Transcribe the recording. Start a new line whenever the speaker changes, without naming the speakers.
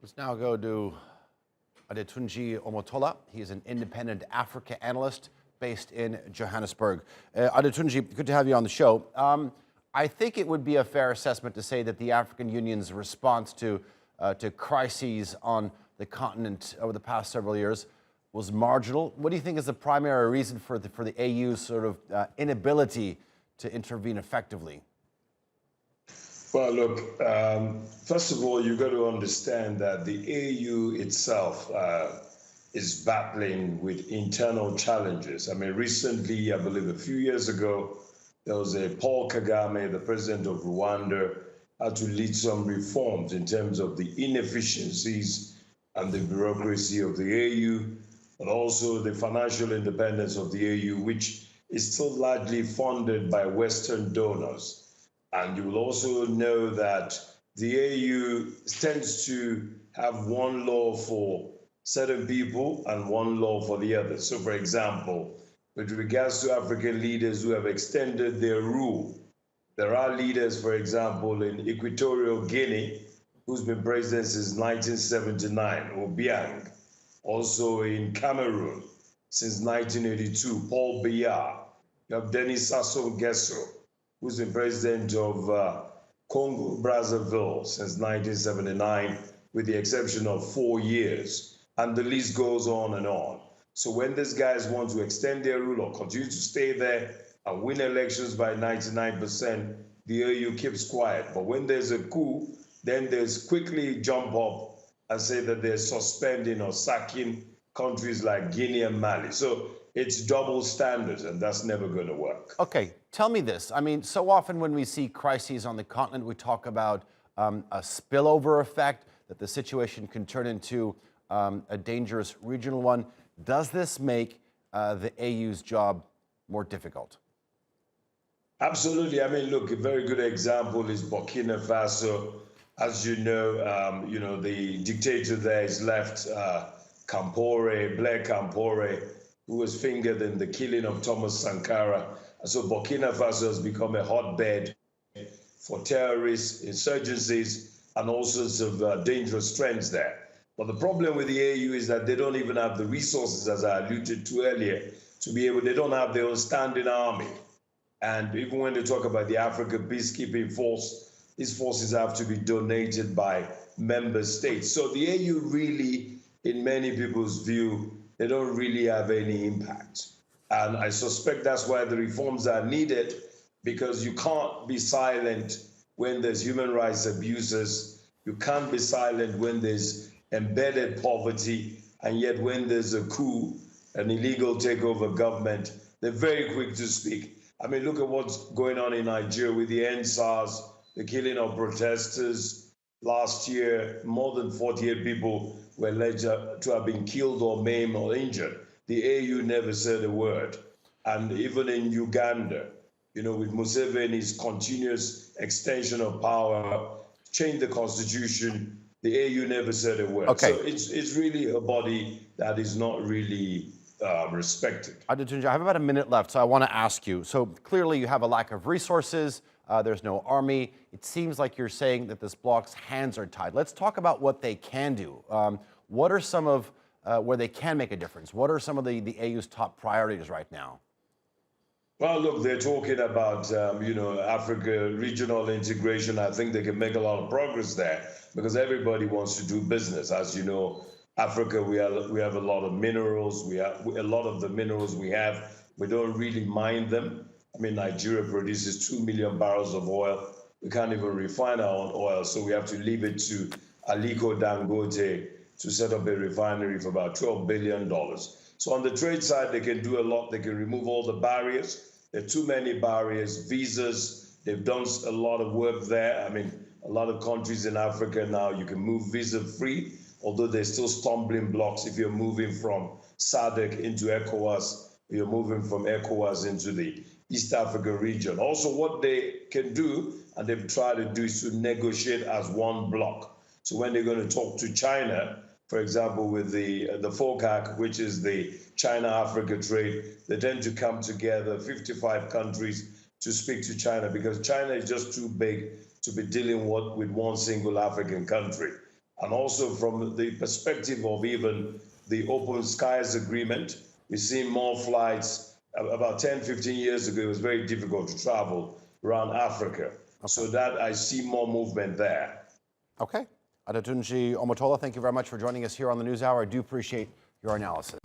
Let's now go to Adetunji Omotola. He's an independent Africa analyst based in Johannesburg. Adetunji, good to have you on the show. I think it would be a fair assessment to say that the African Union's response to crises on the continent over the past several years was marginal. What do you think is the primary reason for the AU's sort of inability to intervene effectively?
Well, look, first of all, you've got to understand that the AU itself is battling with internal challenges. I mean, recently, I believe a few years ago, there was a Paul Kagame, the president of Rwanda, had to lead some reforms in terms of the inefficiencies and the bureaucracy of the AU, but also the financial independence of the AU, which is still largely funded by Western donors. And you will also know that the AU tends to have one law for certain people and one law for the others. So, for example, with regards to African leaders who have extended their rule, there are leaders, for example, in Equatorial Guinea, who's been president since 1979, Obiang. Also in Cameroon, since 1982, Paul Biya. You have Denis Sassou Nguesso, who's been president of Congo Brazzaville since 1979, with the exception of 4 years. And the list goes on and on. So when these guys want to extend their rule or continue to stay there and win elections by 99%, the AU keeps quiet. But when there's a coup, then there's quickly jump up and say that they're suspending or sacking countries like Guinea and Mali. So it's double standards, and that's never going to work.
Okay, tell me this. I mean, so often when we see crises on the continent, we talk about a spillover effect, that the situation can turn into a dangerous regional one. Does this make the AU's job more difficult?
Absolutely. I mean, look, a very good example is Burkina Faso. As you know, the dictator there is left, Blair Compaoré, who was fingered in the killing of Thomas Sankara. And so Burkina Faso has become a hotbed for terrorists, insurgencies, and all sorts of dangerous trends there. But the problem with the AU is that they don't even have the resources, as I alluded to earlier, they don't have their own standing army. And even when they talk about the African peacekeeping force, these forces have to be donated by member states. So the AU really, in many people's view, they don't really have any impact. And I suspect that's why the reforms are needed, because you can't be silent when there's human rights abuses. You can't be silent when there's embedded poverty. And yet when there's a coup, an illegal takeover government, they're very quick to speak. I mean, look at what's going on in Nigeria with the NSAS, the killing of protesters. Last year, more than 48 people were alleged to have been killed or maimed or injured. The AU never said a word. And even in Uganda, with Museveni's continuous extension of power, change the constitution, the AU never said a word.
Okay.
So it's really a body that is not really respected.
Adetunji, I have about a minute left, so I want to ask you. So clearly you have a lack of resources. There's no army. It seems like you're saying that this bloc's hands are tied. Let's talk about what they can do. What are some of where they can make a difference? What are some of the AU's top priorities right now?
Well, look, they're talking about, Africa regional integration. I think they can make a lot of progress there because everybody wants to do business. As you know, Africa, we have a lot of minerals. We have a lot of the minerals we have. We don't really mine them. I mean, Nigeria produces 2 million barrels of oil. We can't even refine our own oil, so we have to leave it to Aliko Dangote to set up a refinery for about $12 billion. So on the trade side, they can do a lot. They can remove all the barriers. There are too many barriers, visas. They've done a lot of work there. I mean, a lot of countries in Africa now, you can move visa-free, although there's still stumbling blocks if you're moving from SADC into ECOWAS, you're moving from ECOWAS into the East African region. Also, what they can do, and they've tried to do, is to negotiate as one bloc. So when they're going to talk to China, for example, with the FOCAC, which is the China-Africa trade, they tend to come together, 55 countries, to speak to China, because China is just too big to be dealing with one single African country. And also from the perspective of even the Open Skies Agreement, we've seen more flights. About 10, 15 years ago, it was very difficult to travel around Africa. Okay. So that I see more movement there.
Okay. Adetunji Omotola, thank you very much for joining us here on the NewsHour. I do appreciate your analysis.